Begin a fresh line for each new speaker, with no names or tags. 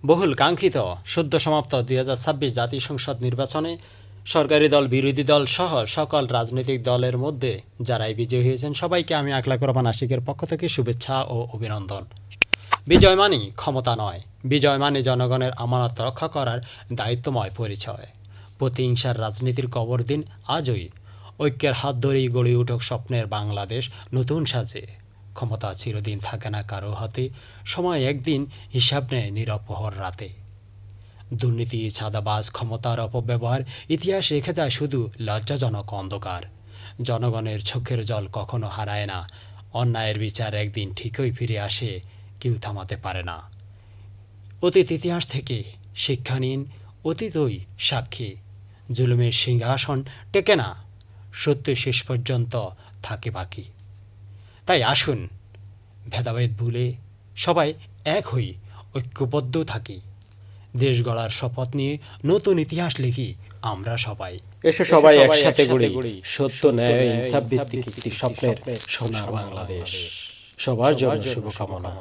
বহুল কাঙ্ক্ষিত সদ্য সমাপ্ত ২০২৬ জাতীয় সংসদ নির্বাচনে সরকারি দল, বিরোধী দল সহ সকল রাজনৈতিক দলের মধ্যে যারাই বিজয়ী হয়েছেন সবাইকে আমি আকলাক রহমান আশিকের পক্ষ থেকে শুভেচ্ছা ও অভিনন্দন। বিজয় মানেই ক্ষমতা নয়, বিজয় মানে জনগণের আমানত রক্ষা করার দায়িত্বময় পরিচয়। প্রতিহিংসার রাজনীতির কবর দিন আজই, ঐক্যের হাত ধরেই গড়ে উঠুক স্বপ্নের বাংলাদেশ নতুন সাজে। ক্ষমতা চিরদিন থাকে না কারো হাতে, সময় একদিন হিসাব নেয় নিরপহর রাতে। দুর্নীতি, ছাদাবাজ, ক্ষমতার অপব্যবহার ইতিহাস রেখে যায় শুধু লজ্জাজনক অন্ধকার। জনগণের চোখের জল কখনো হারায় না, অন্যায়ের বিচার একদিন ঠিকই ফিরে আসে, কেউ থামাতে পারে না। অতীত ইতিহাস থেকে শিক্ষা নিন, অতীতই সাক্ষী। জুলুমের সিংহাসন টেকে না, সত্য শেষ পর্যন্ত থাকে বাকি। তাই আসুন ভেদাভেদ ভুলে সবাই এক হই, ঐক্যবদ্ধ থাকি। দেশ গড়ার শপথ নিয়ে নতুন ইতিহাস লিখি আমরা সবাই।
এসে সবাই একসাথে গড়ি সত্য, ন্যায়, ইনসাফ ভিত্তিক একটি স্বপ্নের সোনার বাংলাদেশ। সবার জন্য শুভকামনা।